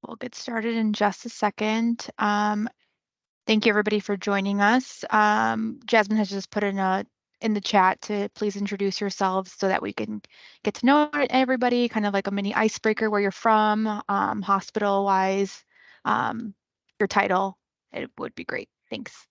We'll get started in just a second. Thank you everybody for joining us. Jasmine has just put in the chat to please introduce yourselves so that we can get to know everybody, kind of like a mini icebreaker, where you're from, hospital-wise, your title. It would be great. Thanks.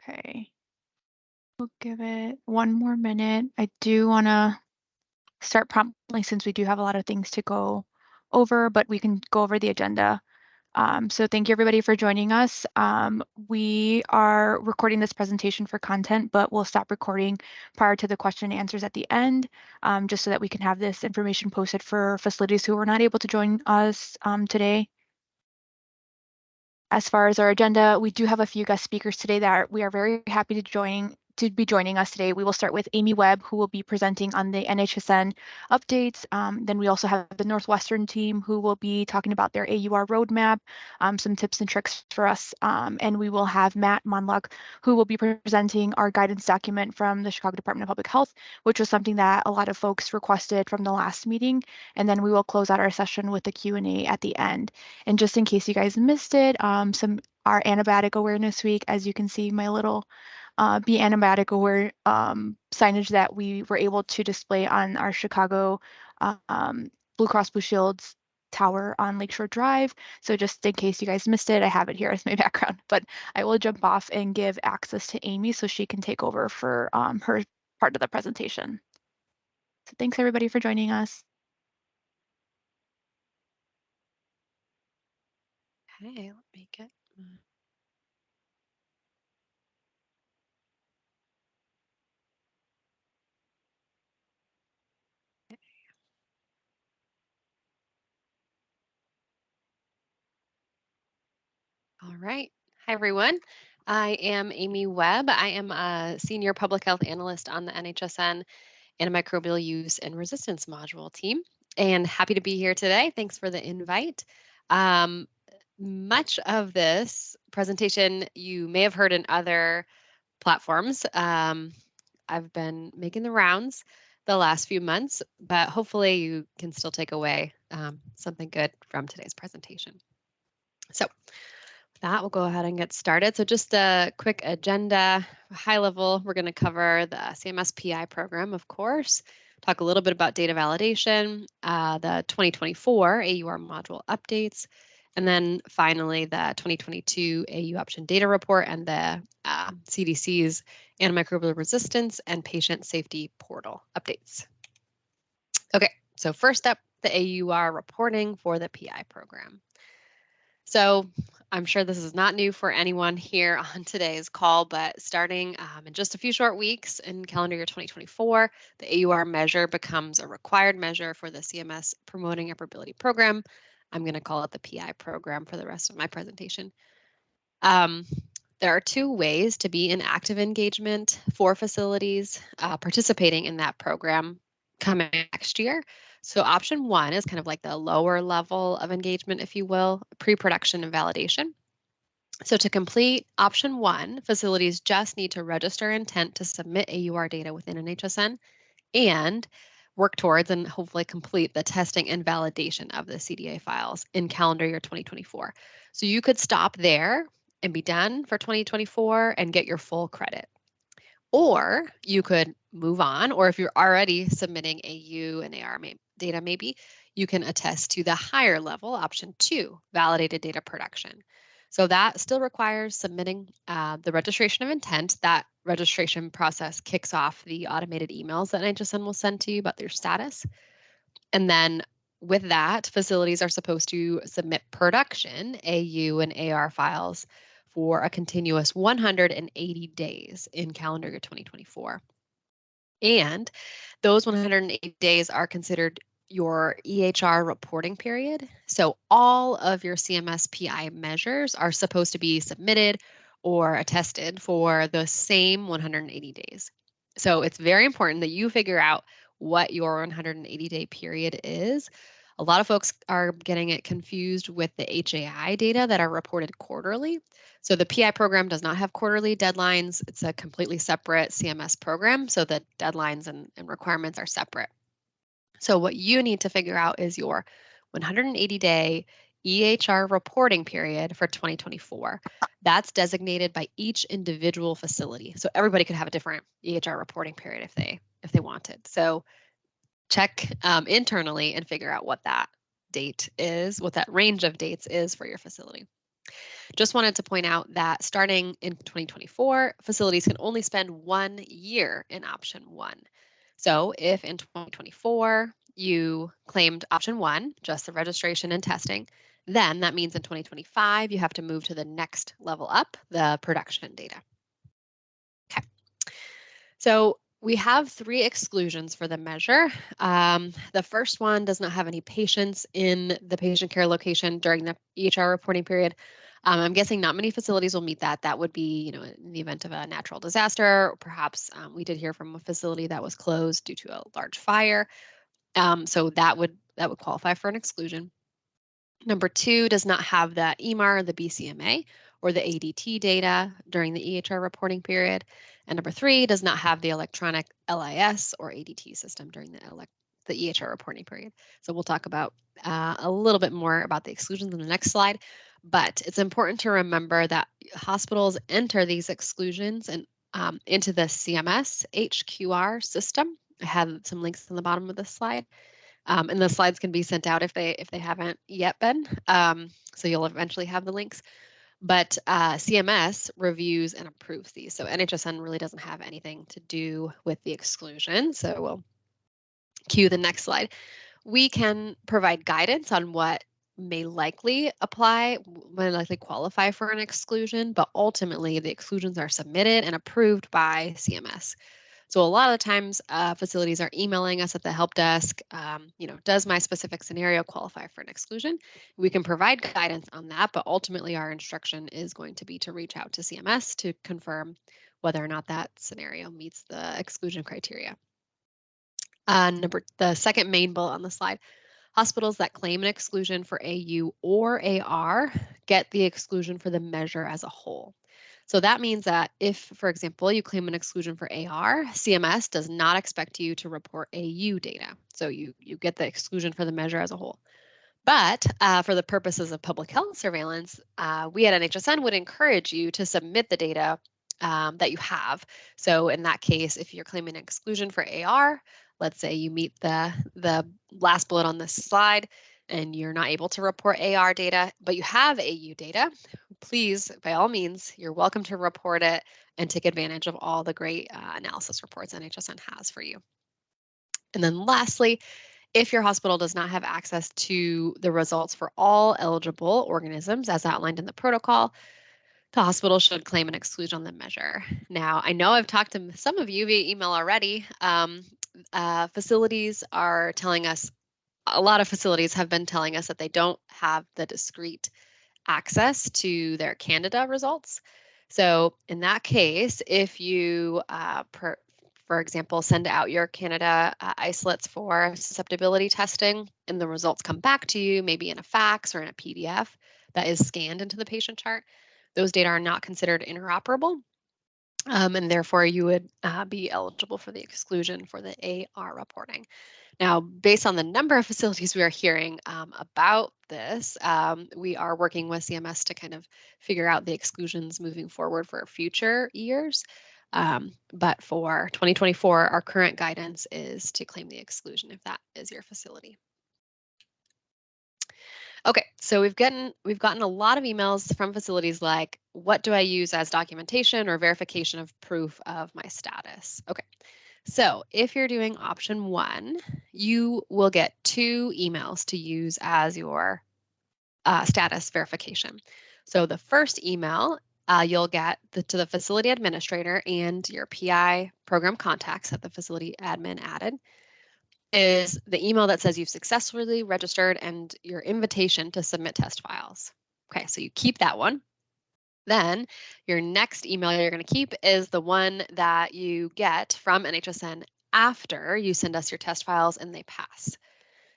Okay. We'll give it one more minute. I do want to start promptly since we do have a lot of things to go over, but we can go over the agenda. So thank you everybody for joining us. We are recording this presentation for content, but we'll stop recording prior to the question and answers at the end, just so that we can have this information posted for facilities who were not able to join us today. As far as our agenda, we do have a few guest speakers today that we are very happy to be joining us today. We will start with Amy Webb, who will be presenting on the NHSN updates. Then we also have the Northwestern team who will be talking about their AUR roadmap, some tips and tricks for us. And we will have Matt Monluck, who will be presenting our guidance document from the Chicago Department of Public Health, which was something that a lot of folks requested from the last meeting. And then we will close out our session with the Q&A at the end. And just in case you guys missed it, our antibiotic awareness week, as you can see, my little be antibiotic aware signage that we were able to display on our Chicago Blue Cross Blue Shield's tower on Lakeshore Drive. So just in case you guys missed it, I have it here as my background, but I will jump off and give access to Amy so she can take over for her part of the presentation. So thanks everybody for joining us. Okay, let me get. All right. Hi, everyone. I am Amy Webb. I am a senior public health analyst on the NHSN antimicrobial use and resistance module team, and happy to be here today. Thanks for the invite. Much of this presentation you may have heard in other platforms. I've been making the rounds the last few months, but hopefully you can still take away something good from today's presentation. So with that, we'll go ahead and get started. So just a quick agenda, high level, we're going to cover the CMS PI program, of course, talk a little bit about data validation, the 2024 AUR module updates, and then finally the 2022 AU option data report and the CDC's antimicrobial resistance and patient safety portal updates. Okay, so first up, the AUR reporting for the PI program. So I'm sure this is not new for anyone here on today's call, but starting in just a few short weeks in calendar year 2024, the AUR measure becomes a required measure for the CMS Promoting Operability Program. I'm going to call it the PI program for the rest of my presentation. There are two ways to be in active engagement for facilities participating in that program coming next year. So option one is kind of like the lower level of engagement, if you will, pre-production and validation. So to complete option one, facilities just need to register intent to submit AUR data within NHSN and work towards and hopefully complete the testing and validation of the CDA files in calendar year 2024. So you could stop there and be done for 2024 and get your full credit. Or you could move on, or if you're already submitting AU and AR data, maybe you can attest to the higher level, option two, validated data production. So that still requires submitting the registration of intent. That registration process kicks off the automated emails that NHSN will send to you about their status. And then with that, facilities are supposed to submit production AU and AR files for a continuous 180 days in calendar year 2024. And those 180 days are considered your EHR reporting period. So all of your CMS PI measures are supposed to be submitted or attested for the same 180 days. So it's very important that you figure out what your 180-day period is. A lot of folks are getting it confused with the HAI data that are reported quarterly. So the PI program does not have quarterly deadlines. It's a completely separate CMS program, so the deadlines and requirements are separate. So what you need to figure out is your 180-day EHR reporting period for 2024. That's designated by each individual facility. So everybody could have a different EHR reporting period if they wanted. So check internally and figure out what that date is, what that range of dates is for your facility. Just wanted to point out that starting in 2024, facilities can only spend 1 year in option 1. So if in 2024 you claimed option 1, just the registration and testing, then that means in 2025 you have to move to the next level up, the production data. Okay. So we have 3 exclusions for the measure. The first one does not have any patients in the patient care location during the EHR reporting period. I'm guessing not many facilities will meet that. That would be, in the event of a natural disaster, or perhaps we did hear from a facility that was closed due to a large fire. So that would qualify for an exclusion. Number 2 does not have the EMAR, the BCMA, or the ADT data during the EHR reporting period. And number 3 does not have the electronic LIS or ADT system during the EHR reporting period. So we'll talk about a little bit more about the exclusions in the next slide. But it's important to remember that hospitals enter these exclusions and into the CMS HQR system. I have some links on the bottom of this slide. And the slides can be sent out if they haven't yet been. So you'll eventually have the links. But CMS reviews and approves these. So NHSN really doesn't have anything to do with the exclusion. So we'll cue the next slide. We can provide guidance on what may likely qualify for an exclusion, but ultimately the exclusions are submitted and approved by CMS. So a lot of the times facilities are emailing us at the help desk, does my specific scenario qualify for an exclusion? We can provide guidance on that, but ultimately our instruction is going to be to reach out to CMS to confirm whether or not that scenario meets the exclusion criteria. The second main bullet on the slide, hospitals that claim an exclusion for AU or AR get the exclusion for the measure as a whole. So that means that if, for example, you claim an exclusion for AR, CMS does not expect you to report AU data. So you get the exclusion for the measure as a whole. But for the purposes of public health surveillance, we at NHSN would encourage you to submit the data that you have. So in that case, if you're claiming an exclusion for AR, let's say you meet the last bullet on this slide and you're not able to report AR data, but you have AU data, please, by all means, you're welcome to report it and take advantage of all the great analysis reports NHSN has for you. And then lastly, if your hospital does not have access to the results for all eligible organisms as outlined in the protocol, the hospital should claim an exclusion on the measure. Now, I know I've talked to some of you via email already. Facilities are telling us, a lot of facilities have been telling us that they don't have the discrete access to their Candida results. So in that case, if you, for example, send out your Candida isolates for susceptibility testing and the results come back to you, maybe in a fax or in a PDF that is scanned into the patient chart, those data are not considered interoperable. And therefore, you would be eligible for the exclusion for the AR reporting. Now, based on the number of facilities we are hearing about this, we are working with CMS to kind of figure out the exclusions moving forward for future years. But for 2024, our current guidance is to claim the exclusion if that is your facility. Okay, so we've gotten a lot of emails from facilities like, what do I use as documentation or verification of proof of my status? Okay, so if you're doing option 1, you will get 2 emails to use as your status verification. So the first email you'll get to the facility administrator and your PI program contacts that the facility admin added is the email that says you've successfully registered and your invitation to submit test files. Okay, so you keep that one. Then your next email you're going to keep is the one that you get from NHSN after you send us your test files and they pass.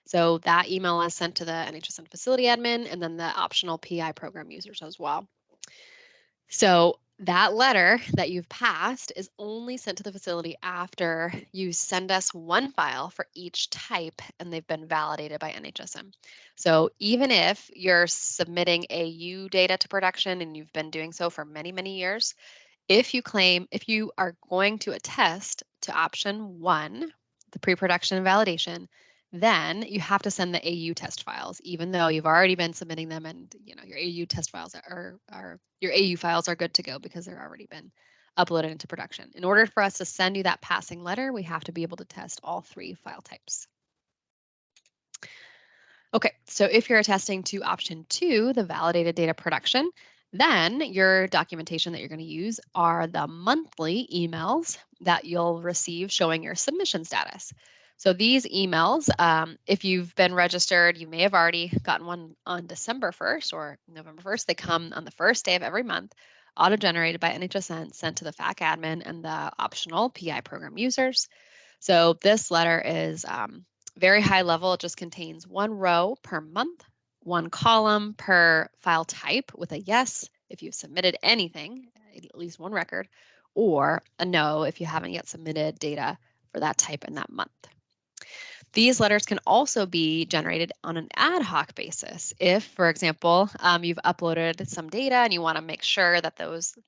So that email is sent to the NHSN facility admin and then the optional PI program users as well. So that letter that you've passed is only sent to the facility after you send us one file for each type and they've been validated by NHSN. So even if you're submitting AU data to production and you've been doing so for many, many years, if you are going to attest to option 1, the pre-production and validation, then you have to send the AU test files, even though you've already been submitting them and your AU test files are your AU files are good to go because they're already been uploaded into production. In order for us to send you that passing letter, we have to be able to test all 3 file types. Okay, so if you're attesting to option 2, the validated data production, then your documentation that you're going to use are the monthly emails that you'll receive showing your submission status. So these emails, if you've been registered, you may have already gotten one on December 1st or November 1st. They come on the first day of every month, auto-generated by NHSN, sent to the FAC admin and the optional PI program users. So this letter is very high level. It just contains 1 row per month, 1 column per file type with a yes if you've submitted anything, at least 1 record, or a no if you haven't yet submitted data for that type in that month. These letters can also be generated on an ad hoc basis. If, for example, you've uploaded some data and you want to make sure that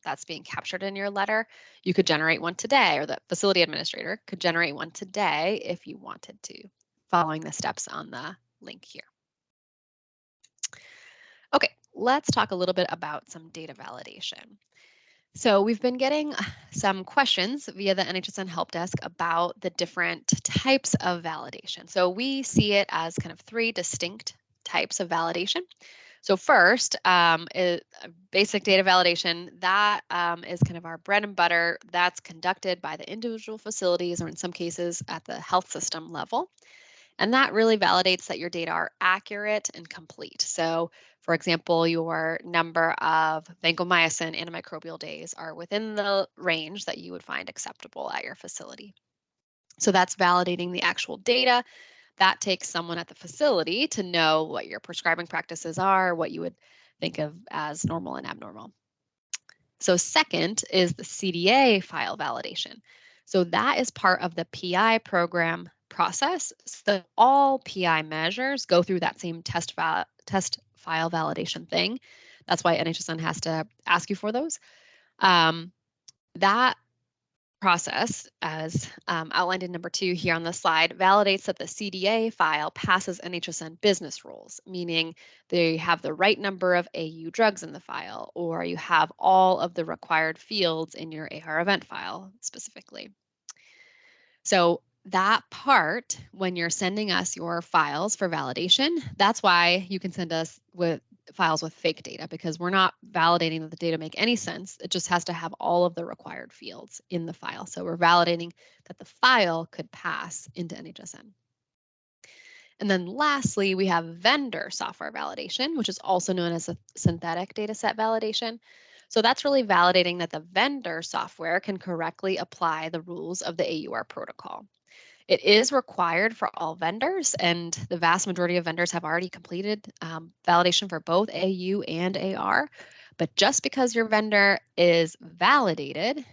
that's being captured in your letter, you could generate one today, or the facility administrator could generate one today if you wanted to, following the steps on the link here. Okay, let's talk a little bit about some data validation. So we've been getting some questions via the NHSN Help Desk about the different types of validation. So we see it as kind of 3 distinct types of validation. So first, is basic data validation. That is kind of our bread and butter. That's conducted by the individual facilities, or in some cases at the health system level. And that really validates that your data are accurate and complete. So for example, your number of vancomycin antimicrobial days are within the range that you would find acceptable at your facility. So that's validating the actual data. That takes someone at the facility to know what your prescribing practices are, what you would think of as normal and abnormal. So second is the CDA file validation. So that is part of the PI program process. So all PI measures go through that same test file validation thing. That's why NHSN has to ask you for those. That process, as outlined in number 2 here on the slide, validates that the CDA file passes NHSN business rules, meaning they have the right number of AU drugs in the file, or you have all of the required fields in your AR event file specifically. So that part, when you're sending us your files for validation, that's why you can send us with files with fake data, because we're not validating that the data make any sense. It just has to have all of the required fields in the file. So we're validating that the file could pass into NHSN. And then lastly, we have vendor software validation, which is also known as a synthetic data set validation. So that's really validating that the vendor software can correctly apply the rules of the AUR protocol. It is required for all vendors, and the vast majority of vendors have already completed validation for both AU and AR. But just because your vendor is validated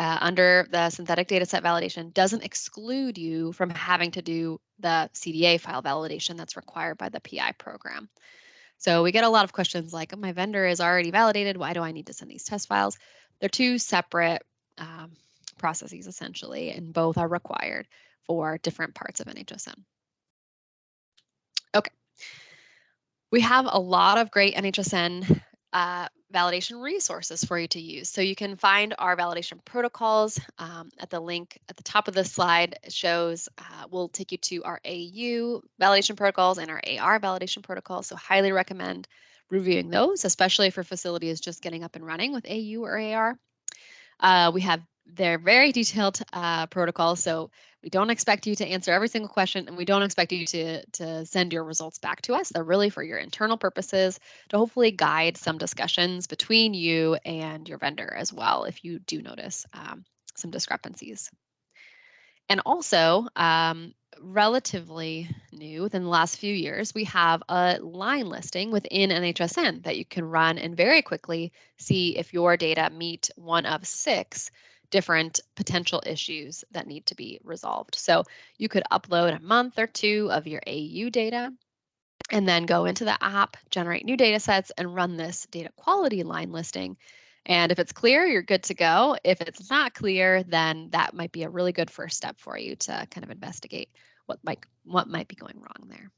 under the synthetic data set validation doesn't exclude you from having to do the CDA file validation that's required by the PI program. So we get a lot of questions like, oh, my vendor is already validated. Why do I need to send these test files? They're 2 separate processes essentially, and both are required for different parts of NHSN. Okay. We have a lot of great NHSN validation resources for you to use. So you can find our validation protocols at the link at the top of this slide. It shows, we'll take you to our AU validation protocols and our AR validation protocols. So highly recommend reviewing those, especially for facilities just getting up and running with AU or AR. We have their very detailed protocols, so we don't expect you to answer every single question, and we don't expect you to send your results back to us. They're really for your internal purposes to hopefully guide some discussions between you and your vendor as well if you do notice some discrepancies. And also, relatively new within the last few years, we have a line listing within NHSN that you can run and very quickly see if your data meet one of 6 different potential issues that need to be resolved. So you could upload a month or 2 of your AU data and then go into the app, generate new data sets, and run this data quality line listing. And if it's clear, you're good to go. If it's not clear, then that might be a really good first step for you to kind of investigate what might be going wrong there.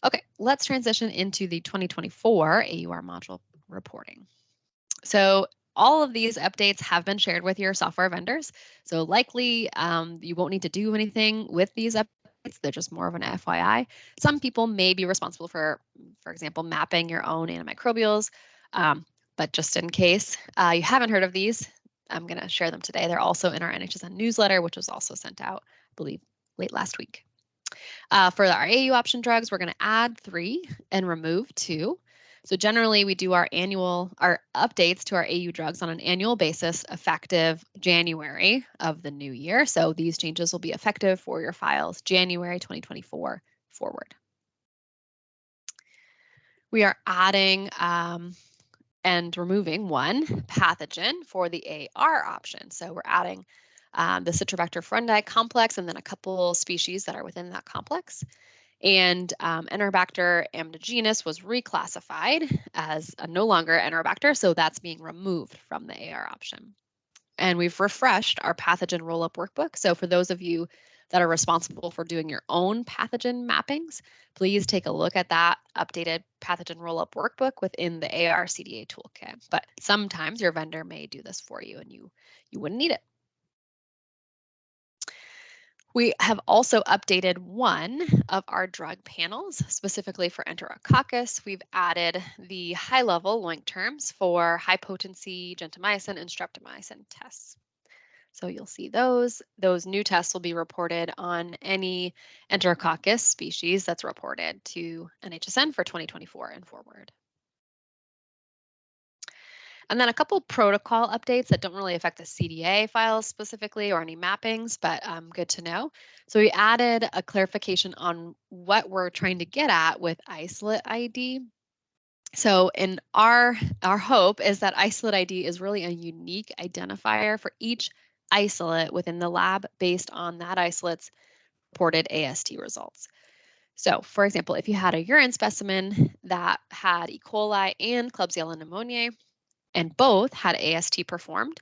Okay, let's transition into the 2024 AUR module reporting. So all of these updates have been shared with your software vendors. So likely you won't need to do anything with these updates. They're just more of an FYI. Some people may be responsible for example, mapping your own antimicrobials. But just in case you haven't heard of these, I'm going to share them today. They're also in our NHSN newsletter, which was also sent out, I believe, late last week. For our AU option drugs, we're going to add 3 and remove 2. So generally, we do our updates to our AU drugs on an annual basis, effective January of the new year. So these changes will be effective for your files January 2024 forward. We are adding and removing 1 pathogen for the AR option. So we're adding the Citrobacter frundi complex and then a couple species that are within that complex. And Enterobacter amphigenus was reclassified as no longer Enterobacter, so that's being removed from the AR option. And we've refreshed our pathogen roll-up workbook. So for those of you that are responsible for doing your own pathogen mappings, please take a look at that updated pathogen roll-up workbook within the AR CDA toolkit. But sometimes your vendor may do this for you and you wouldn't need it. We have also updated 1 of our drug panels, specifically for Enterococcus. We've added the high-level LOINC terms for high-potency gentamicin and streptomycin tests. So you'll see those. Those new tests will be reported on any Enterococcus species that's reported to NHSN for 2024 and forward. And then a couple protocol updates that don't really affect the CDA files specifically or any mappings, but good to know. So we added a clarification on what we're trying to get at with isolate ID. So in our hope is that isolate ID is really a unique identifier for each isolate within the lab based on that isolate's reported AST results. So for example, if you had a urine specimen that had E. coli and Klebsiella pneumoniae, and both had AST performed,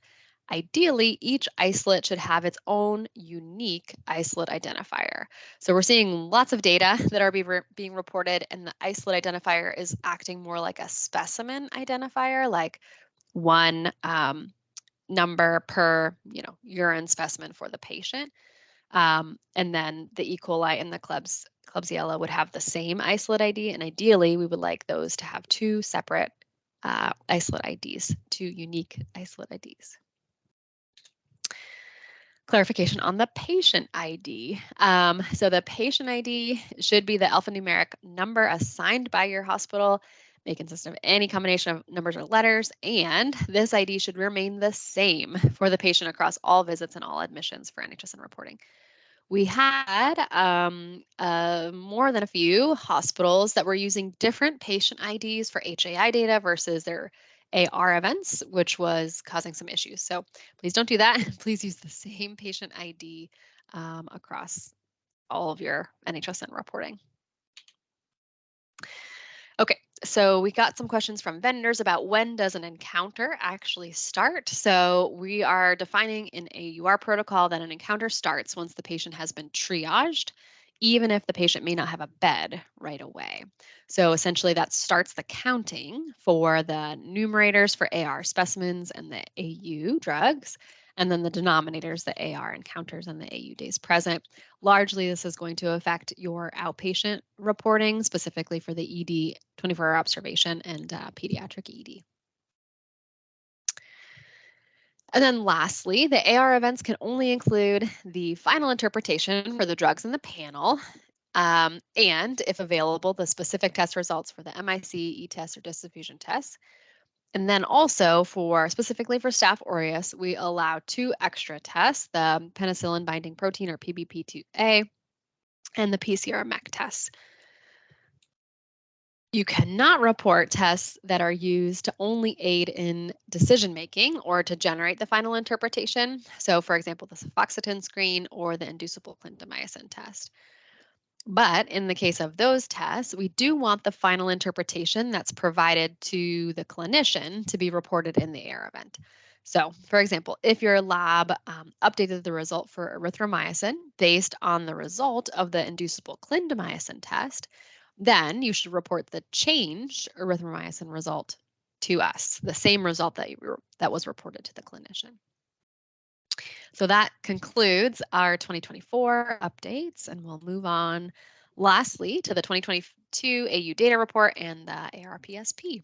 ideally each isolate should have its own unique isolate identifier. So we're seeing lots of data that are being reported, and the isolate identifier is acting more like a specimen identifier, like 1 number per urine specimen for the patient. And then the E. coli and the Klebsiella would have the same isolate ID, and ideally we would like those to have 2 separate isolate IDs, 2 unique isolate IDs. Clarification on the patient ID. So the patient ID should be the alphanumeric number assigned by your hospital, may consist of any combination of numbers or letters, and this ID should remain the same for the patient across all visits and all admissions for NHSN reporting. We had more than a few hospitals that were using different patient IDs for HAI data versus their AR events, which was causing some issues. So please don't do that. Please use the same patient ID across all of your NHSN reporting. Okay, so we got some questions from vendors about when does an encounter actually start. So we are defining in a AUR protocol that an encounter starts once the patient has been triaged, even if the patient may not have a bed right away. So essentially that starts the counting for the numerators for AR specimens and the AU drugs. And then the denominator is the AR encounters and the AU days present. Largely, this is going to affect your outpatient reporting, specifically for the ED 24-hour observation and pediatric ED. And then lastly, the AR events can only include the final interpretation for the drugs in the panel, and if available, the specific test results for the MIC, E-test, or dysdiffusion tests. And then also specifically for Staph aureus, we allow 2 extra tests, the penicillin binding protein or PBP2A and the PCR-MEC tests. You cannot report tests that are used to only aid in decision making or to generate the final interpretation. So for example, the cefoxitin screen or the inducible clindamycin test. But in the case of those tests, we do want the final interpretation that's provided to the clinician to be reported in the AR event. So, for example, if your lab updated the result for erythromycin based on the result of the inducible clindamycin test, then you should report the changed erythromycin result to us, the same result that was reported to the clinician. So that concludes our 2024 updates, and we'll move on lastly to the 2022 AU data report and the ARPSP.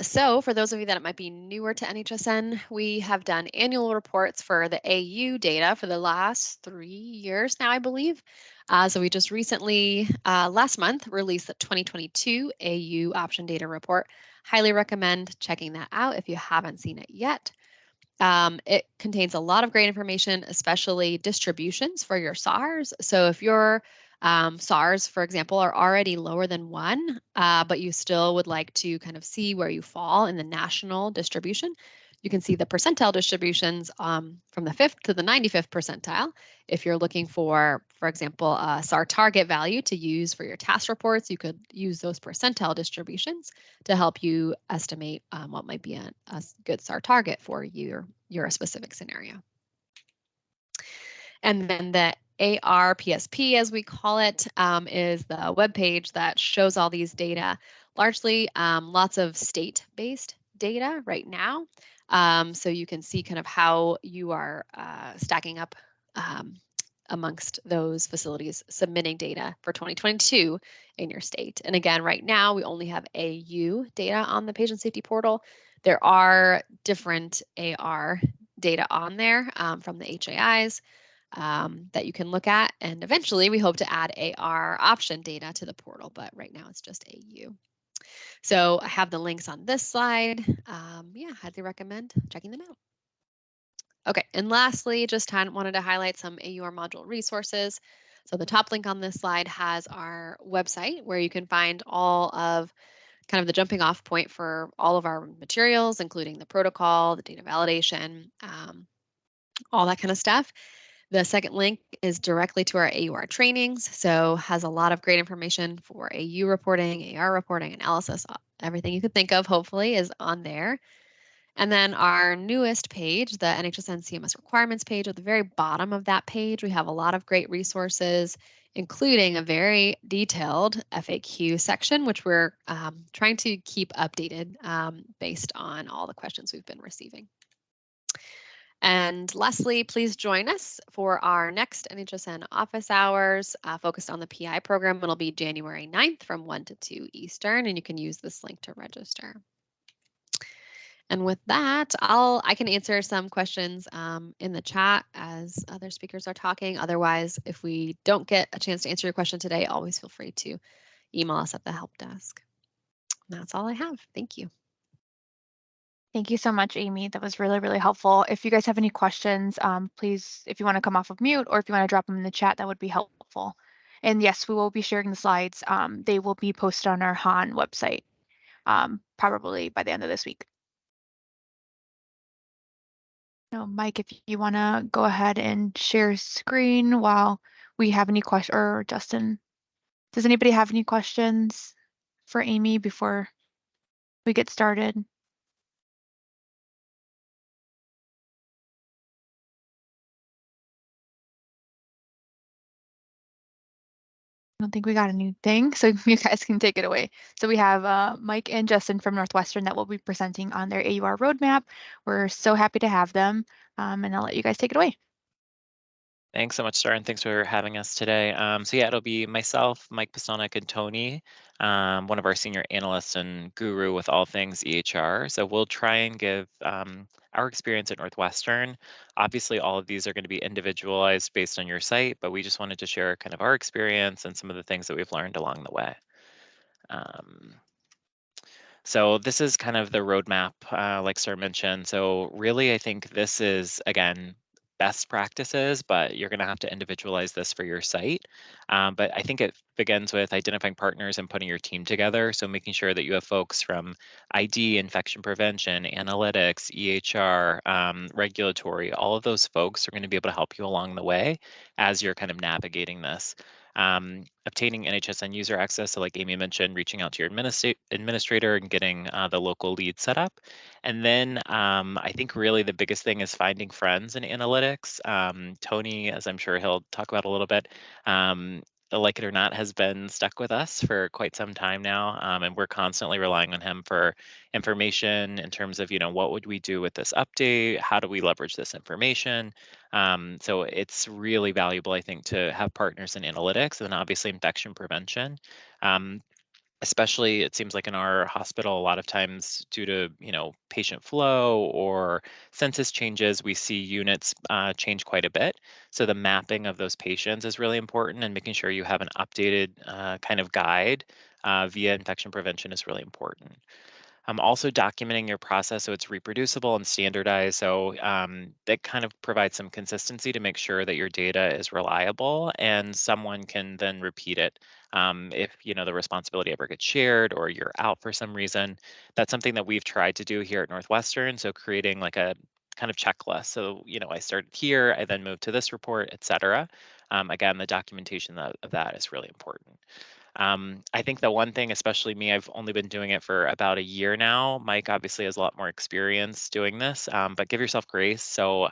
So for those of you that might be newer to NHSN, we have done annual reports for the AU data for the last 3 years now, I believe. So we just recently, last month, released the 2022 AU option data report. Highly recommend checking that out if you haven't seen it yet. It contains a lot of great information, especially distributions for your SARS. So if your SARS, for example, are already lower than 1, but you still would like to kind of see where you fall in the national distribution, you can see the percentile distributions from the 5th to the 95th percentile. If you're looking for example, a SAR target value to use for your task reports, you could use those percentile distributions to help you estimate what might be a good SAR target for your specific scenario. And then the ARPSP, as we call it, is the web page that shows all these data, largely lots of state-based data right now. So you can see kind of how you are stacking up amongst those facilities submitting data for 2022 in your state. And again, right now, we only have AU data on the patient safety portal. There are different AR data on there from the HAIs that you can look at. And eventually, we hope to add AR option data to the portal, but right now it's just AU. So I have the links on this slide. Yeah, highly recommend checking them out. Okay, and lastly, just wanted to highlight some AUR module resources. So the top link on this slide has our website where you can find all of kind of the jumping off point for all of our materials, including the protocol, the data validation, all that kind of stuff. The second link is directly to our AUR trainings, so has a lot of great information for AU reporting, AR reporting, analysis, everything you could think of, hopefully, is on there. And then our newest page, the NHSN CMS requirements page, at the very bottom of that page, we have a lot of great resources, including a very detailed FAQ section, which we're trying to keep updated based on all the questions we've been receiving. And lastly, please join us for our next NHSN office hours focused on the PI program. It'll be January 9th from 1 to 2 Eastern, and you can use this link to register. And with that, I can answer some questions in the chat as other speakers are talking. Otherwise, if we don't get a chance to answer your question today, always feel free to email us at the help desk. And that's all I have. Thank you. Thank you so much, Amy. That was really, really helpful. If you guys have any questions, please, if you want to come off of mute or if you want to drop them in the chat, that would be helpful. And yes, we will be sharing the slides. They will be posted on our HAN website probably by the end of this week. No, Mike, if you want to go ahead and share screen while we have any questions, or Justin, does anybody have any questions for Amy before we get started? don't think we got anything, so you guys can take it away. So we have Mike and Justin from Northwestern that will be presenting on their AUR roadmap. We're so happy to have them, and I'll let you guys take it away. Thanks so much, Star, and thanks for having us today. So yeah, it'll be myself, Mike Pistonik, and Tony, one of our senior analysts and guru with all things EHR. So we'll try and give our experience at Northwestern. Obviously, all of these are going to be individualized based on your site, but we just wanted to share kind of our experience and some of the things that we've learned along the way. So this is kind of the roadmap, like Sir mentioned. So really, I think this is, again, best practices, but you're going to have to individualize this for your site. But I think it begins with identifying partners and putting your team together. So making sure that you have folks from ID, infection prevention, analytics, EHR, regulatory, all of those folks are going to be able to help you along the way as you're kind of navigating this. Obtaining NHSN user access, so like Amy mentioned, reaching out to your administrator and getting the local lead set up. And then I think really the biggest thing is finding friends in analytics. Tony, as I'm sure he'll talk about a little bit, like it or not, has been stuck with us for quite some time now, and we're constantly relying on him for information in terms of, what would we do with this update? How do we leverage this information? So it's really valuable, I think, to have partners in analytics and then obviously infection prevention. Especially, it seems like in our hospital, a lot of times due to patient flow or census changes, we see units change quite a bit. So the mapping of those patients is really important, and making sure you have an updated kind of guide via infection prevention is really important. Also documenting your process so it's reproducible and standardized. So that kind of provides some consistency to make sure that your data is reliable and someone can then repeat it if the responsibility ever gets shared or you're out for some reason. That's something that we've tried to do here at Northwestern. So creating like a kind of checklist. So I started here, I then moved to this report, et cetera. Again, the documentation of that is really important. I think the one thing, especially me, I've only been doing it for about a year now. Mike obviously has a lot more experience doing this, but give yourself grace. So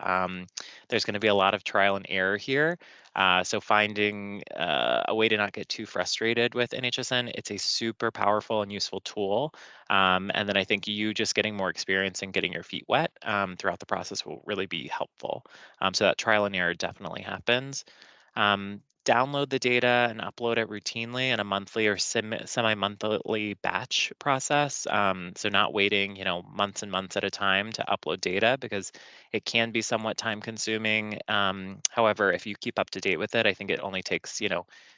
there's going to be a lot of trial and error here. So finding a way to not get too frustrated with NHSN, it's a super powerful and useful tool. And then I think you just getting more experience and getting your feet wet throughout the process will really be helpful. So that trial and error definitely happens. Download the data and upload it routinely in a monthly or semi-monthly batch process. So not waiting, months and months at a time to upload data, because it can be somewhat time consuming. However, if you keep up to date with it, I think it only takes,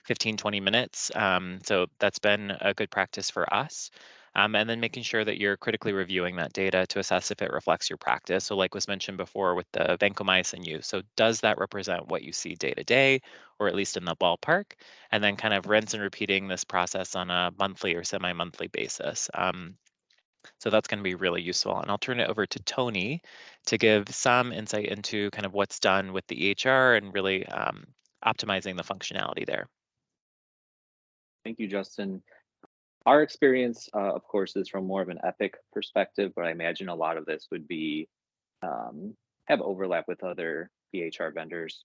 15, 20 minutes. So that's been a good practice for us. And then making sure that you're critically reviewing that data to assess if it reflects your practice. So like was mentioned before with the vancomycin use. So does that represent what you see day to day, or at least in the ballpark? And then kind of rinse and repeating this process on a monthly or semi-monthly basis. So that's going to be really useful. And I'll turn it over to Tony to give some insight into kind of what's done with the EHR and really optimizing the functionality there. Thank you, Justin. Our experience, of course, is from more of an Epic perspective, but I imagine a lot of this would be have overlap with other EHR vendors.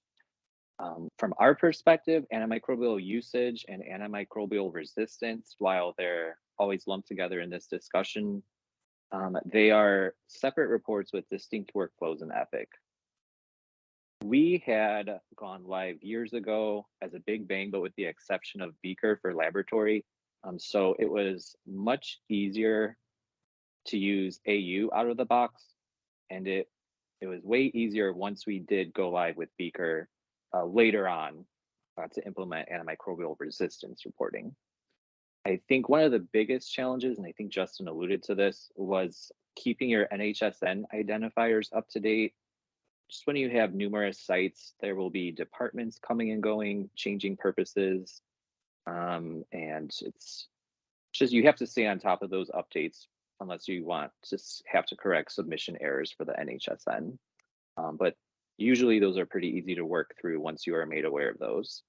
From our perspective, antimicrobial usage and antimicrobial resistance, while they're always lumped together in this discussion, they are separate reports with distinct workflows in Epic. We had gone live years ago as a big bang, but with the exception of Beaker for laboratory. So it was much easier to use AU out of the box, and it was way easier once we did go live with Beaker later on to implement antimicrobial resistance reporting. I think one of the biggest challenges, and I think Justin alluded to this, was keeping your NHSN identifiers up to date. Just when you have numerous sites, there will be departments coming and going, changing purposes, and it's just you have to stay on top of those updates unless you want to have to correct submission errors for the NHSN. But usually those are pretty easy to work through once you are made aware of those.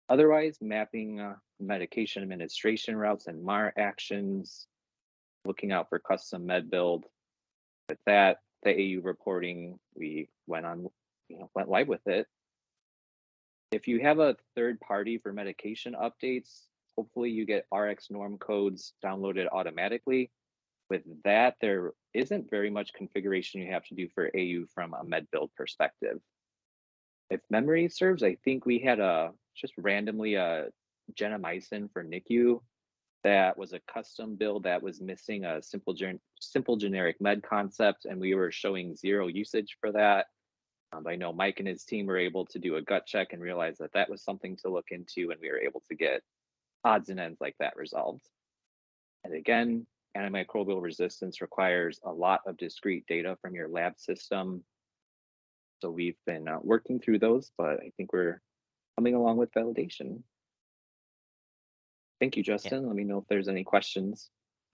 Otherwise, mapping medication administration routes and MAR actions, looking out for custom med build. With that, the AU reporting, we went live with it. If you have a third party for medication updates, hopefully you get RX norm codes downloaded automatically. With that, there isn't very much configuration you have to do for AU from a med build perspective. If memory serves, I think we had just randomly a gentamicin for NICU that was a custom build that was missing a simple generic med concept, and we were showing 0 usage for that. I know Mike and his team were able to do a gut check and realize that that was something to look into, and we were able to get odds and ends like that resolved. And again, antimicrobial resistance requires a lot of discrete data from your lab system. So we've been working through those, but I think we're coming along with validation. Thank you, Justin. Yeah. Let me know if there's any questions.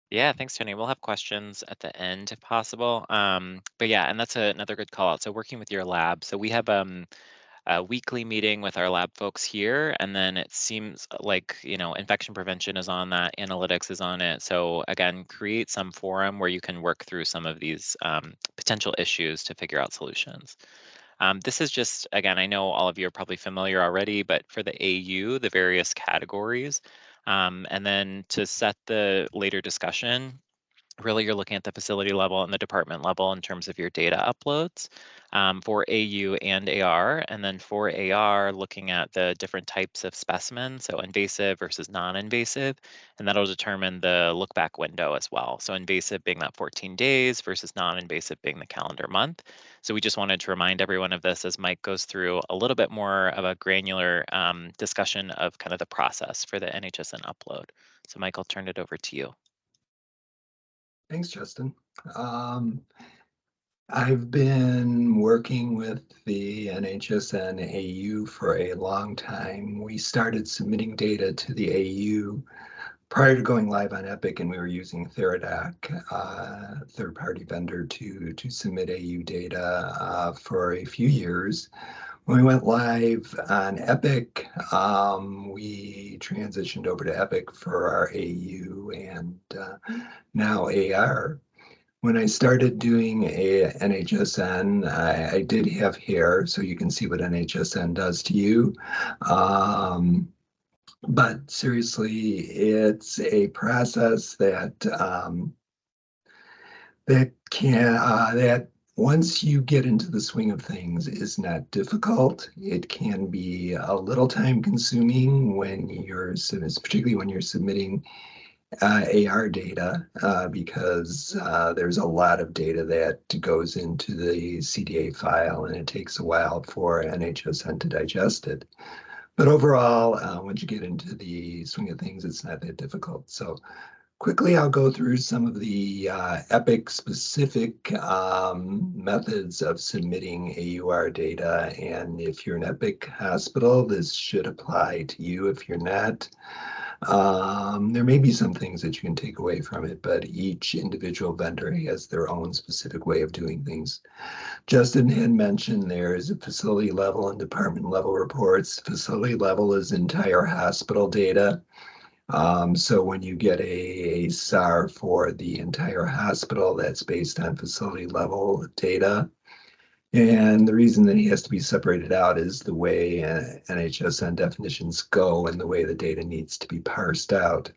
Yeah, thanks, Tony. We'll have questions at the end if possible. But yeah, and that's another good call out. So working with your lab. So we have a weekly meeting with our lab folks here, and then it seems like, infection prevention is on that, analytics is on it. So again, create some forum where you can work through some of these potential issues to figure out solutions. This is just, again, I know all of you are probably familiar already, but for the AU, the various categories, and then to set the later discussion, really you're looking at the facility level and the department level in terms of your data uploads for AU and AR. And then for AR, looking at the different types of specimens, so invasive versus non-invasive, and that'll determine the look back window as well. So invasive being that 14 days versus non-invasive being the calendar month. So we just wanted to remind everyone of this as Mike goes through a little bit more of a granular discussion of kind of the process for the NHSN upload. So Mike, I'll turn it over to you. Thanks, Justin. I've been working with the NHSN AU for a long time. We started submitting data to the AU prior to going live on Epic, and we were using Theradoc, third-party vendor, to submit AU data for a few years. When we went live on Epic, we transitioned over to Epic for our AU and now AR. When I started doing a NHSN, I did have hair, so you can see what NHSN does to you. But seriously, it's a process that that once you get into the swing of things is not difficult. It can be a little time consuming when particularly when you're submitting AR data, because there's a lot of data that goes into the CDA file, and it takes a while for NHSN to digest it. But overall, once you get into the swing of things, it's not that difficult. So quickly, I'll go through some of the Epic-specific methods of submitting AUR data. And if you're an Epic hospital, this should apply to you. If you're not, there may be some things that you can take away from it, but each individual vendor has their own specific way of doing things. Justin had mentioned there is a facility level and department level reports. Facility level is entire hospital data. So when you get a SAR for the entire hospital, that's based on facility level data. And the reason that he has to be separated out is the way NHSN definitions go and the way the data needs to be parsed out.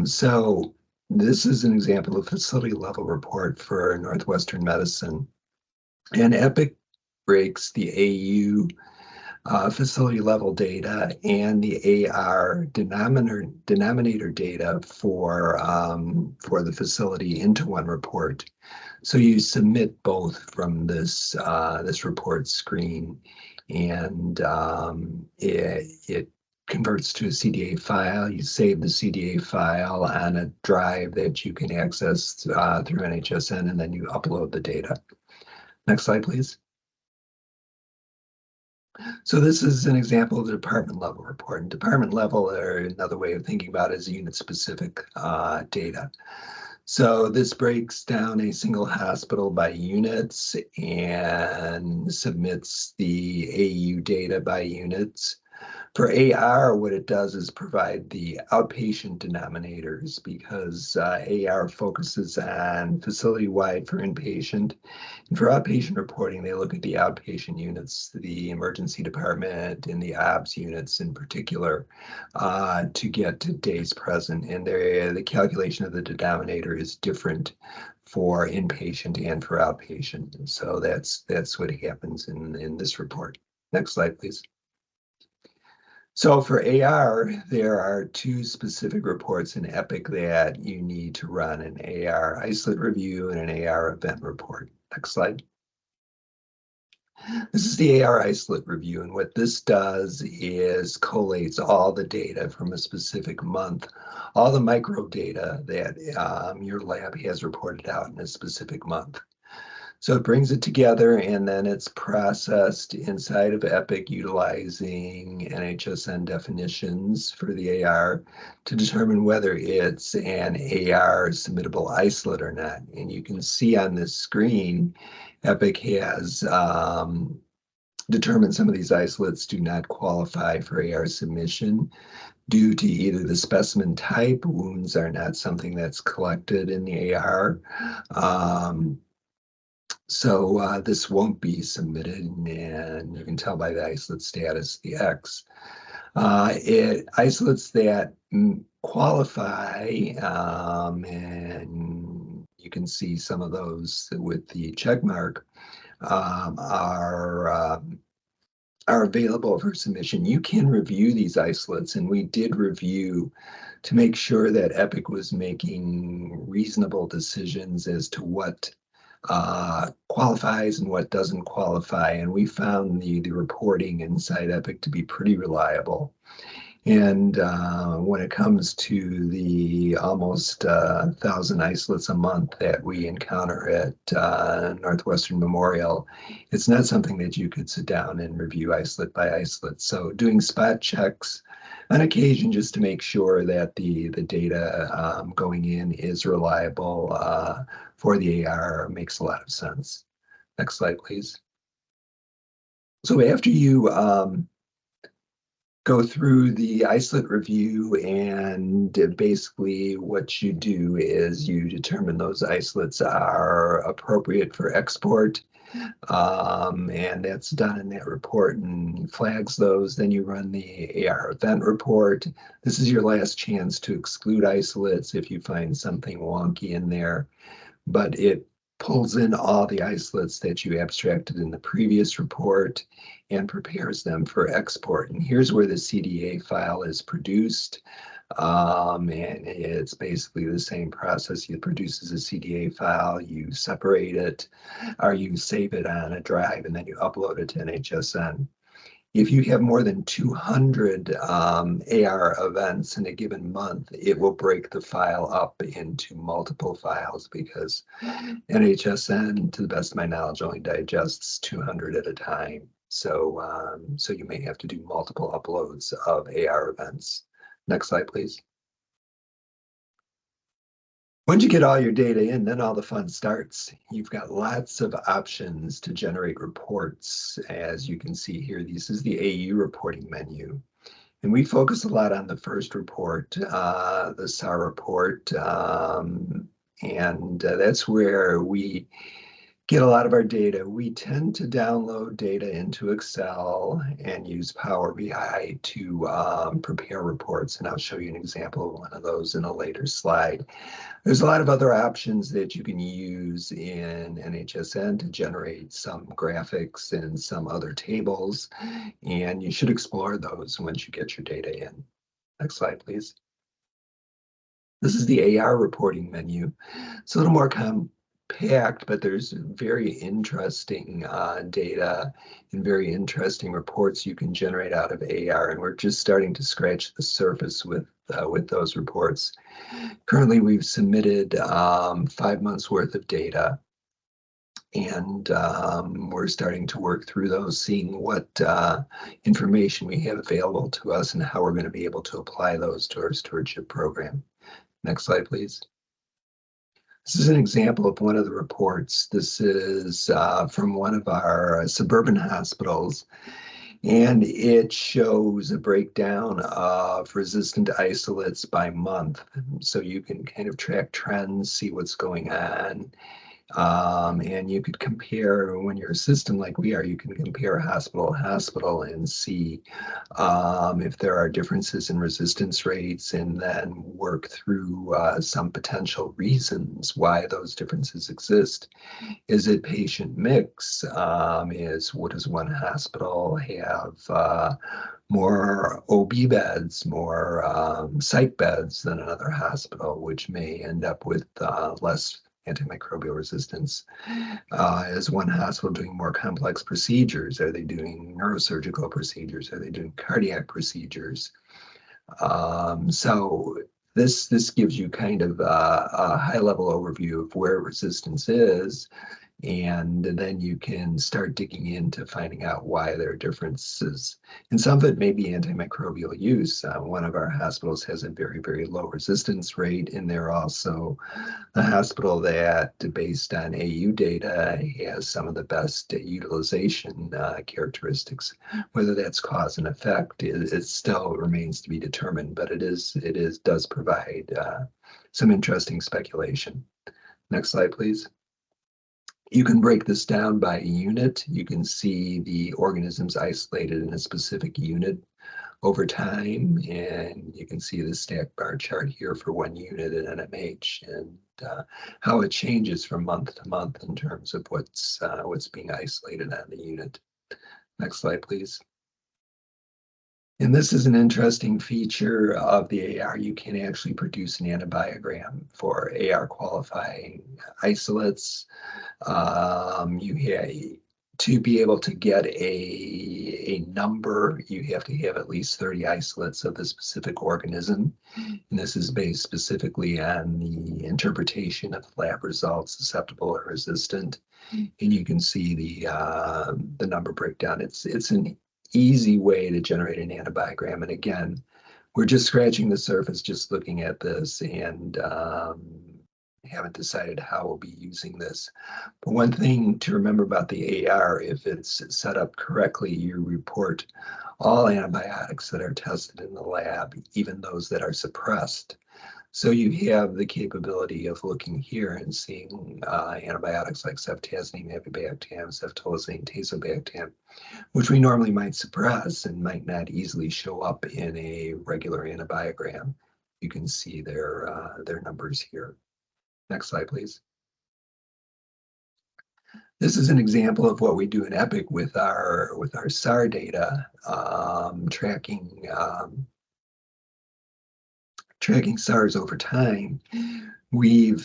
So this is an example of facility level report for Northwestern Medicine. And Epic breaks the AU facility level data and the AR denominator data for the facility into one report. So you submit both from this report screen, and it converts to a CDA file. You save the CDA file on a drive that you can access through NHSN, and then you upload the data. Next slide, please. So this is an example of the department level report. And department level, or another way of thinking about it, is unit specific data. So this breaks down a single hospital by units and submits the AU data by units. For AR, what it does is provide the outpatient denominators, because AR focuses on facility-wide for inpatient. And for outpatient reporting, they look at the outpatient units, the emergency department and the OBS units in particular, to get to days present. And the calculation of the denominator is different for inpatient and for outpatient. So that's what happens in this report. Next slide, please. So for AR, there are two specific reports in EPIC that you need to run: an AR isolate review and an AR event report. Next slide. This is the AR isolate review, and what this does is collates all the data from a specific month, all the micro data that your lab has reported out in a specific month. So it brings it together, and then it's processed inside of EPIC utilizing NHSN definitions for the AR to determine whether it's an AR submittable isolate or not. And you can see on this screen, EPIC has determined some of these isolates do not qualify for AR submission due to either the specimen type, wounds are not something that's collected in the AR, so this won't be submitted, and you can tell by the isolate status, the X. It isolates that qualify, and you can see some of those with the check mark are available for submission. You can review these isolates, and we did review to make sure that EPIC was making reasonable decisions as to what qualifies and what doesn't qualify, and we found the reporting inside EPIC to be pretty reliable. And when it comes to the almost 1,000 isolates a month that we encounter at Northwestern Memorial, it's not something that you could sit down and review isolate by isolate. So doing spot checks on occasion just to make sure that the data going in is reliable for the AR makes a lot of sense. Next slide, please. So after you go through the isolate review, and basically what you do is you determine those isolates are appropriate for export, and that's done in that report and flags those. Then you run the AR event report. This is your last chance to exclude isolates if you find something wonky in there, but it pulls in all the isolates that you abstracted in the previous report and prepares them for export. And here's where the CDA file is produced. And it's basically the same process. You produce a CDA file, you separate it, or you save it on a drive, and then you upload it to NHSN. If you have more than 200 AR events in a given month, it will break the file up into multiple files, because NHSN, to the best of my knowledge, only digests 200 at a time. So, so you may have to do multiple uploads of AR events. Next slide, please. Once you get all your data in, then all the fun starts. You've got lots of options to generate reports. As you can see here, this is the AU reporting menu. And we focus a lot on the first report, the SAR report, and that's where we get a lot of our data. We tend to download data into Excel and use Power BI to prepare reports, and I'll show you an example of one of those in a later slide. There's a lot of other options that you can use in NHSN to generate some graphics and some other tables, and you should explore those once you get your data in. Next slide, please. This is the AR reporting menu. It's a little more compact, but there's very interesting data and very interesting reports you can generate out of AR, and we're just starting to scratch the surface with those reports. Currently, we've submitted 5 months worth of data, and we're starting to work through those, seeing what information we have available to us and how we're going to be able to apply those to our stewardship program. Next slide, please. This is an example of one of the reports. This is from one of our suburban hospitals. And it shows a breakdown of resistant isolates by month. So you can kind of track trends, see what's going on. And you could compare, when you're a system like we are, you can compare hospital to hospital and see if there are differences in resistance rates, and then work through some potential reasons why those differences exist. Is it patient mix? What does one hospital have more OB beds, more psych beds than another hospital, which may end up with less antimicrobial resistance? Is one hospital doing more complex procedures? Are they doing neurosurgical procedures? Are they doing cardiac procedures? So this gives you kind of a high level overview of where resistance is, and then you can start digging into finding out why there are differences. And some of it may be antimicrobial use. One of our hospitals has a very, very low resistance rate, and they're also a hospital that, based on AU data, has some of the best utilization characteristics. Whether that's cause and effect, it still remains to be determined, but it does provide some interesting speculation. Next slide, please. You can break this down by unit. You can see the organisms isolated in a specific unit over time, and you can see the stacked bar chart here for one unit in NMH, and how it changes from month to month in terms of what's being isolated on the unit. Next slide, please. And this is an interesting feature of the AR. You can actually produce an antibiogram for AR qualifying isolates. To be able to get a number, you have to have at least 30 isolates of the specific organism. And this is based specifically on the interpretation of lab results, susceptible or resistant. And you can see the number breakdown. It's an easy way to generate an antibiogram. And again, we're just scratching the surface, just looking at this, and haven't decided how we'll be using this. But one thing to remember about the AR, if it's set up correctly, you report all antibiotics that are tested in the lab, even those that are suppressed. So you have the capability of looking here and seeing antibiotics like ceftazidime, avibactam, ceftolozane, tazobactam, which we normally might suppress and might not easily show up in a regular antibiogram. You can see their numbers here. Next slide, please. This is an example of what we do in EPIC with our SAR data, tracking SARs over time. We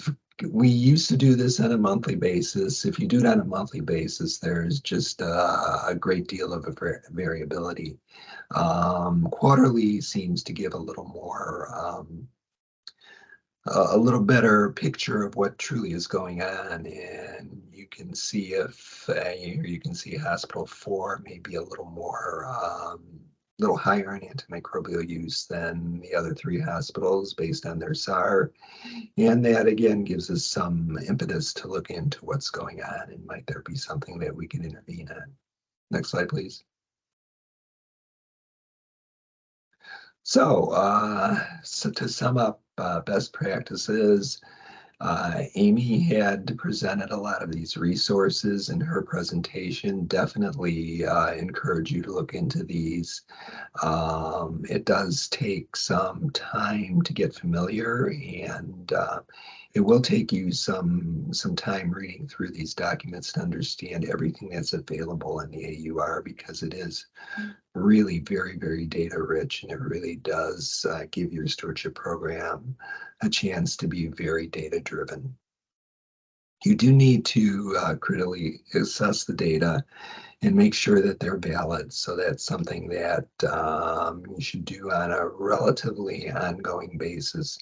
used to do this on a monthly basis. If you do it on a monthly basis, there's just a great deal of variability. Quarterly seems to give a little more, a little better picture of what truly is going on, and you can see if you can see hospital 4 maybe a little more, little higher in antimicrobial use than the other 3 hospitals based on their SAR, and that again gives us some impetus to look into what's going on and might there be something that we can intervene on. Next slide, please. So to sum up best practices, Amy had presented a lot of these resources in her presentation. Definitely encourage you to look into these. It does take some time to get familiar, and it will take you some time reading through these documents to understand everything that's available in the AUR, because it is really very, very data rich, and it really does give your stewardship program a chance to be very data driven. You do need to critically assess the data and make sure that they're valid. So that's something that you should do on a relatively ongoing basis.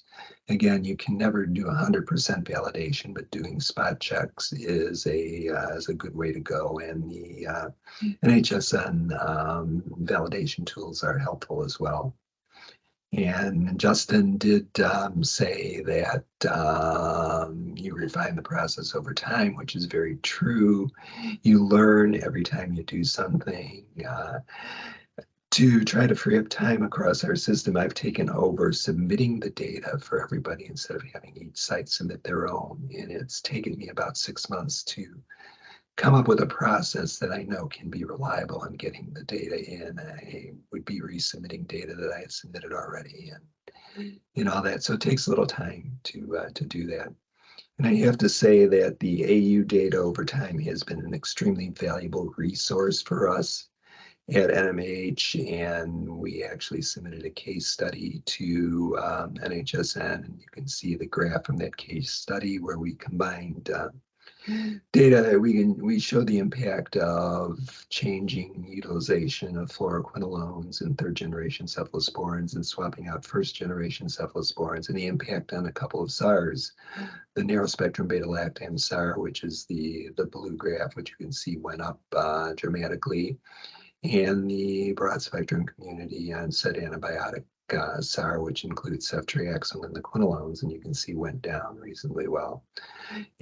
Again, you can never do 100% validation, but doing spot checks is a good way to go. And the NHSN validation tools are helpful as well. And Justin did say that you refine the process over time, which is very true. You learn every time you do something. To try to free up time across our system, I've taken over submitting the data for everybody instead of having each site submit their own. And it's taken me about 6 months to come up with a process that I know can be reliable in getting the data in. I would be resubmitting data that I had submitted already and all that. So it takes a little time to do that. And I have to say that the AU data over time has been an extremely valuable resource for us at NMH, and we actually submitted a case study to NHSN, and you can see the graph from that case study where we combined data. We show the impact of changing utilization of fluoroquinolones and third-generation cephalosporins and swapping out first-generation cephalosporins, and the impact on a couple of SARs, the narrow-spectrum beta-lactam SAR, which is the blue graph, which you can see went up dramatically, and the broad-spectrum community onset antibiotic SAR, which includes ceftriaxone and the quinolones, and you can see went down reasonably well.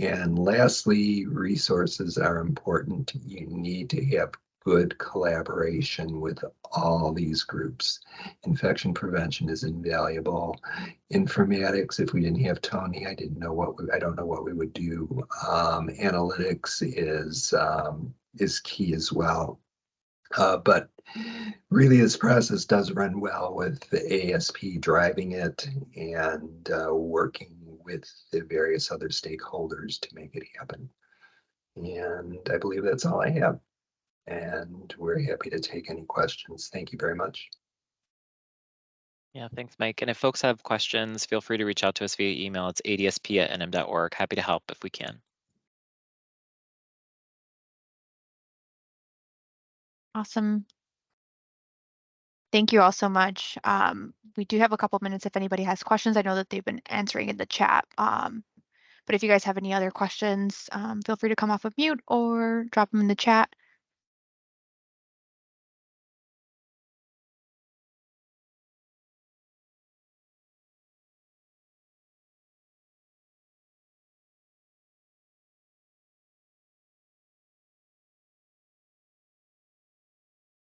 And lastly, resources are important. You need to have good collaboration with all these groups. Infection prevention is invaluable. Informatics, if we didn't have Tony, I don't know what we would do. Analytics is key as well. But really, this process does run well with the ASP driving it and working with the various other stakeholders to make it happen. And I believe that's all I have. And we're happy to take any questions. Thank you very much. Yeah, thanks, Mike. And if folks have questions, feel free to reach out to us via email. It's adsp@nm.org. Happy to help if we can. Awesome. Thank you all so much. We do have a couple minutes if anybody has questions. I know that they've been answering in the chat. But if you guys have any other questions, feel free to come off of mute or drop them in the chat.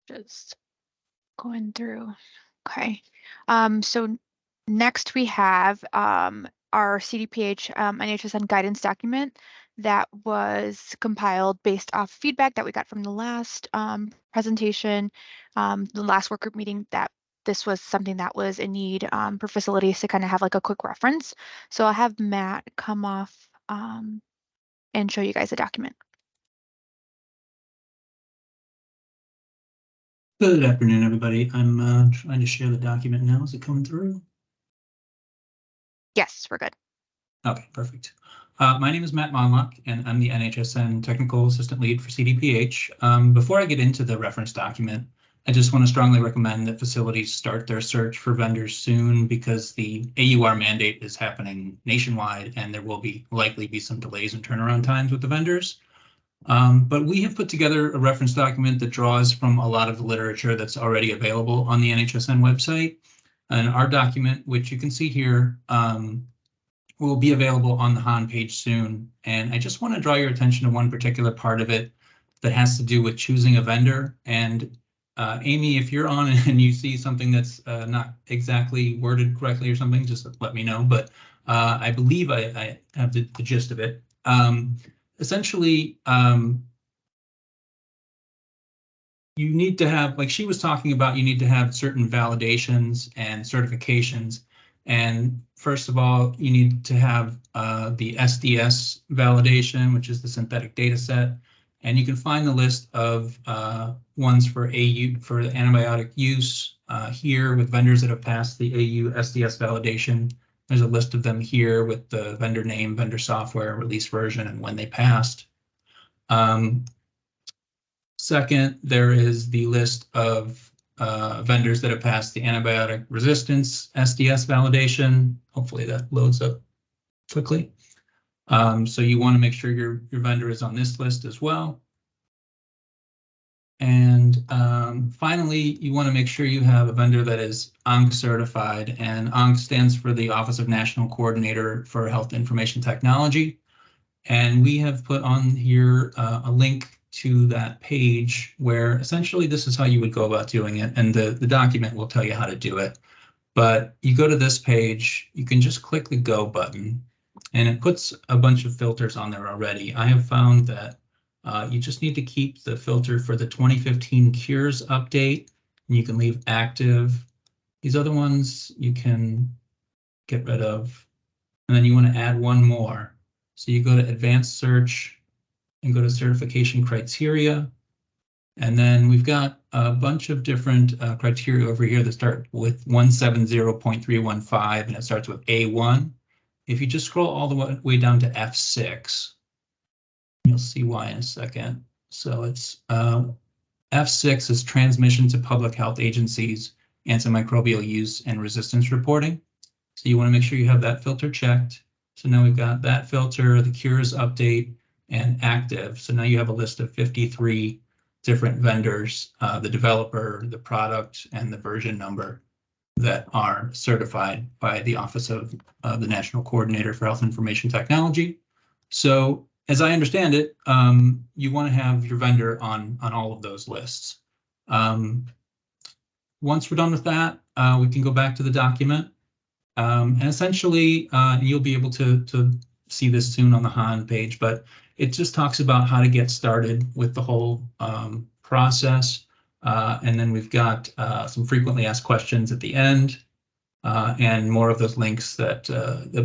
Just going through. Okay. So next we have our CDPH NHSN guidance document that was compiled based off feedback that we got from the last presentation, the last work group meeting, that this was something that was in need for facilities to kind of have like a quick reference. So I'll have Matt come off and show you guys the document. Good afternoon, everybody. I'm trying to share the document now. Is it coming through? Yes, we're good. Okay, perfect. My name is Matt Monlock, and I'm the NHSN Technical Assistant Lead for CDPH. Before I get into the reference document, I just want to strongly recommend that facilities start their search for vendors soon, because the AUR mandate is happening nationwide, and there will likely be some delays in turnaround times with the vendors. But we have put together a reference document that draws from a lot of the literature that's already available on the NHSN website. And our document, which you can see here, will be available on the HAN page soon. And I just want to draw your attention to one particular part of it that has to do with choosing a vendor. And Amy, if you're on and you see something that's not exactly worded correctly or something, just let me know. But I believe I have the gist of it. Essentially, you need to have, like she was talking about, you need to have certain validations and certifications. And first of all, you need to have the SDS validation, which is the synthetic data set. And you can find the list of ones for AU for the antibiotic use here with vendors that have passed the AU SDS validation. There's a list of them here with the vendor name, vendor software, release version, and when they passed. Second, there is the list of vendors that have passed the antibiotic resistance SDS validation. Hopefully that loads up quickly. So you want to make sure your vendor is on this list as well. And finally, you want to make sure you have a vendor that is ONC certified, and ONC stands for the Office of National Coordinator for Health Information Technology. And we have put on here a link to that page where essentially this is how you would go about doing it. And the document will tell you how to do it. But you go to this page, you can just click the Go button, and it puts a bunch of filters on there already. I have found that you just need to keep the filter for the 2015 Cures update, and you can leave active. These other ones you can get rid of. And then you want to add one more. So you go to Advanced Search and go to Certification Criteria. And then we've got a bunch of different criteria over here that start with 170.315, and it starts with A1. If you just scroll all the way down to F6, you'll see why in a second. So it's F6 is transmission to public health agencies, antimicrobial use, and resistance reporting. So you want to make sure you have that filter checked. So now we've got that filter, the Cures update, and active. So now you have a list of 53 different vendors, the developer, the product, and the version number that are certified by the Office of the National Coordinator for Health Information Technology. So as I understand it, you want to have your vendor on all of those lists. Once we're done with that, we can go back to the document. And essentially, you'll be able to see this soon on the HAN page, but it just talks about how to get started with the whole process. And then we've got some frequently asked questions at the end, and more of those links that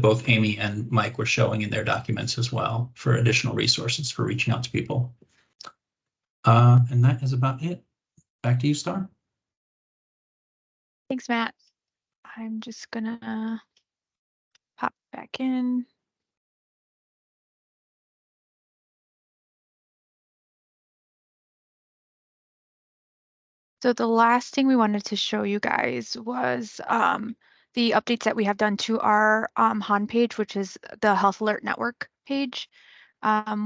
both Amy and Mike were showing in their documents as well for additional resources for reaching out to people. And that is about it. Back to you, Star. Thanks, Matt. I'm just gonna pop back in. So the last thing we wanted to show you guys was the updates that we have done to our HAN page, which is the Health Alert Network page.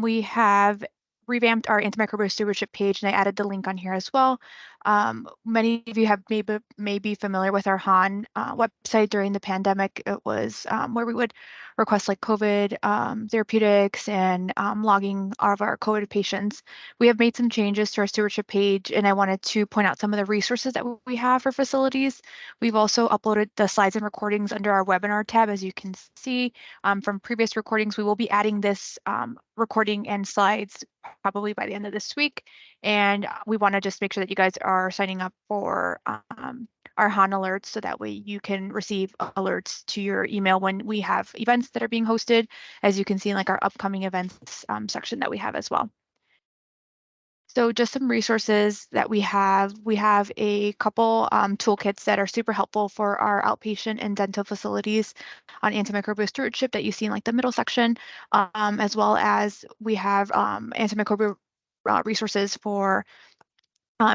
We have revamped our antimicrobial stewardship page, and I added the link on here as well. Many of you have may be familiar with our HAN website during the pandemic. It was where we would request like COVID therapeutics and logging of our COVID patients. We have made some changes to our stewardship page, and I wanted to point out some of the resources that we have for facilities. We've also uploaded the slides and recordings under our webinar tab. As you can see from previous recordings, we will be adding this recording and slides probably by the end of this week. And we want to just make sure that you guys are signing up for our HAN alerts, so that way you can receive alerts to your email when we have events that are being hosted, as you can see in like our upcoming events section that we have as well. So just some resources that we have. We have a couple toolkits that are super helpful for our outpatient and dental facilities on antimicrobial stewardship that you see in like the middle section, as well as we have antimicrobial resources for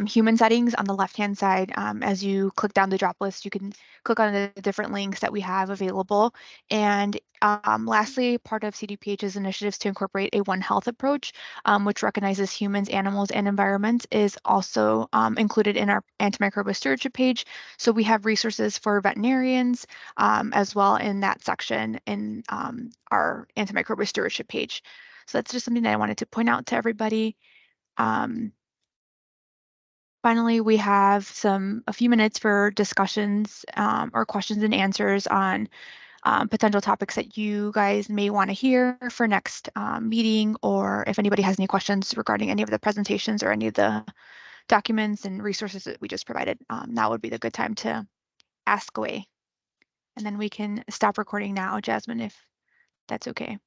human settings on the left-hand side. As you click down the drop list, you can click on the different links that we have available. And lastly, part of CDPH's initiatives to incorporate a One Health approach, which recognizes humans, animals, and environments, is also included in our antimicrobial stewardship page. So we have resources for veterinarians as well in that section in our antimicrobial stewardship page. So that's just something that I wanted to point out to everybody. Finally, we have a few minutes for discussions or questions and answers on potential topics that you guys may want to hear for next meeting, or if anybody has any questions regarding any of the presentations or any of the documents and resources that we just provided. Now would be the good time to ask away. And then we can stop recording now, Jasmine, if that's okay.